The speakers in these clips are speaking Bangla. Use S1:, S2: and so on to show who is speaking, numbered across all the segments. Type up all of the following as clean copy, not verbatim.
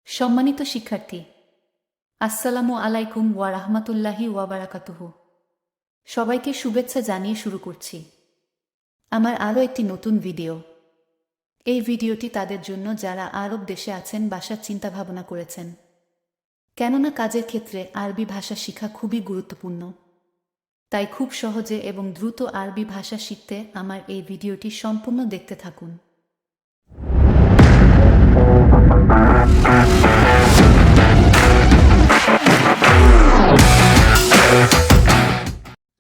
S1: সম্মানিত শিক্ষার্থী, আসসালামু আলাইকুম ওয়া রাহমাতুল্লাহি ওয়া বারাকাতুহু। সবাইকে শুভেচ্ছা জানিয়ে শুরু করছি আমার আরও একটি নতুন ভিডিও। এই ভিডিওটি তাদের জন্য যারা আরব দেশে আছেন বাসার চিন্তাভাবনা করেছেন, কেননা কাজের ক্ষেত্রে আরবি ভাষা শেখা খুবই গুরুত্বপূর্ণ। তাই খুব সহজে এবং দ্রুত আরবি ভাষা শিখতে আমার এই ভিডিওটি সম্পূর্ণ দেখতে থাকুন।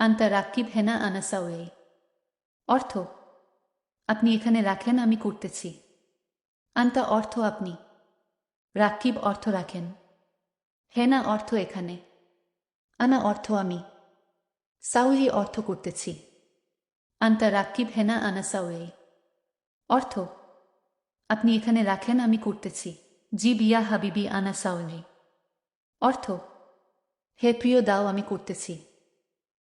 S1: আন্তা রাকিব হেনা আনাসাওয়ে অর্থ আপনি এখানে রাখেন, আমি করতেছি। আন্তা অর্থ আপনি, রাকিব অর্থ রাখেন, হেনা অর্থ এখানে, আনা অর্থ আমি, সাউহি অর্থ করতেছি। আন্তা রাকিব হেনা আনাসাওয়ে অর্থ আপনি এখানে রাখেন, আমি করতেছি। জি বিয়া হাবিবি আনা সাউলি অর্থ হে প্রিয় দাও, আমি করতেছি।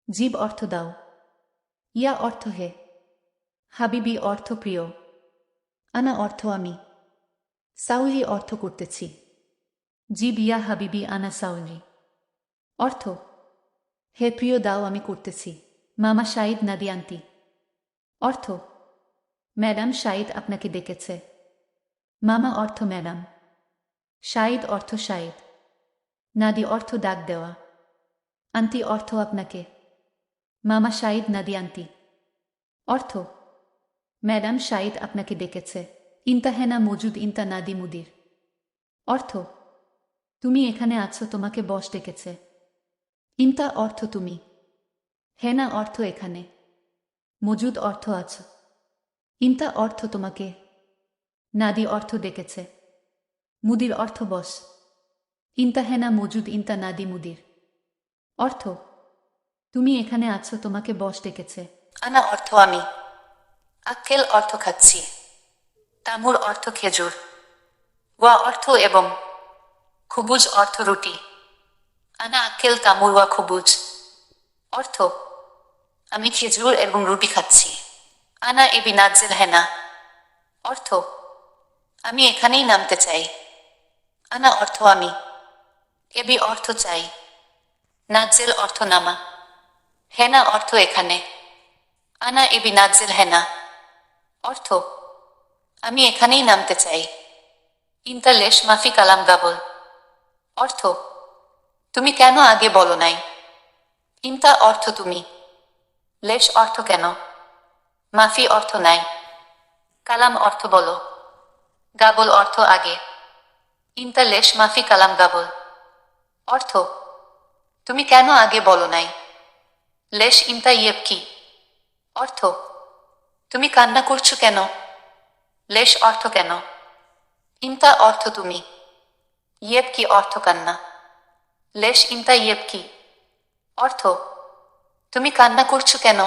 S1: জীব অর্থ দাও, ইয়া অর্থ হে, হাবিবি অর্থ প্রিয়, আনা অর্থ আমি, সাউলি অর্থ করতেছি। জি বিয়া হাবিবি আনা সাউলি অর্থ হে প্রিয় দাও, আমি করতেছি। মামা শাহিদ নাদি আন্টি অর্থ ম্যাডাম শাহিদ আপনাকে ডেকেছে। মামা অর্থ ম্যাডাম, শাহিদ অর্থ শাহিদ, নাদি অর্থ ডাক দেওয়া, আন্টি অর্থ আপনাকে। মামা শাহিদ নাদি আন্টি অর্থ ম্যাডাম শাহিদ আপনাকে ডেকেছে। ইন্তা হেনা মজুদ ইন্তা নাদি মুদির অর্থ তুমি এখানে আছো, তোমাকে বস ডেকেছে। ইন্তা অর্থ তুমি, হেনা অর্থ এখানে, মজুদ অর্থ আছো, ইন্তা অর্থ তোমাকে, নাদি অর্থ ডেকেছে, মুদির অর্থ বস। ইন্তা হেনা মজুদ ইন্তা নাদি মুদির অর্থ তুমি এখানে আছো, তোমাকে বস ডেকেছে। আনা অর্থ আমি, আক্কেল অর্থ খাচ্ছি, তামুর অর্থ খেজুর, ওয়া অর্থ এবং, খুবুজ অর্থ রুটি। আনা আক্কেল তামুর ওয়া খুবুজ অর্থ আমি খেজুর এবং রুটি খাচ্ছি। আনা এবি নাজ্জেল হেনা অর্থ আমি এখানেই নামতে চাই। আনা অর্থ আমি, এবি অর্থ চাই, নাজ্জেল অর্থ নামা, হেনা অর্থ এখানে, আনা এবি নাজ্জেল হেনা অর্থ আমি এখানেই নামতে চাই। ইন্তা লেশ মাফি কালাম গাবল অর্থ তুমি কেন আগে বলো নাই। ইন্তা অর্থ তুমি, লেশ অর্থ কেন, মাফি অর্থ নাই, কালাম অর্থ বলো, গাবল অর্থ আগে। ইন্তা লেশ মাফি কালাম গাবল অর্থ তুমি কেন আগে বলো নাই। লেশ ইন্তা ইয়েবকি অর্থ তুমি কান্না করছো কেন। লেশ অর্থ কেন, ইন্তা অর্থ তুমি, ইয়েবকি অর্থ কান্না। লেশ ইন্তা ইয়েবকি অর্থ তুমি কান্না করছো কেন।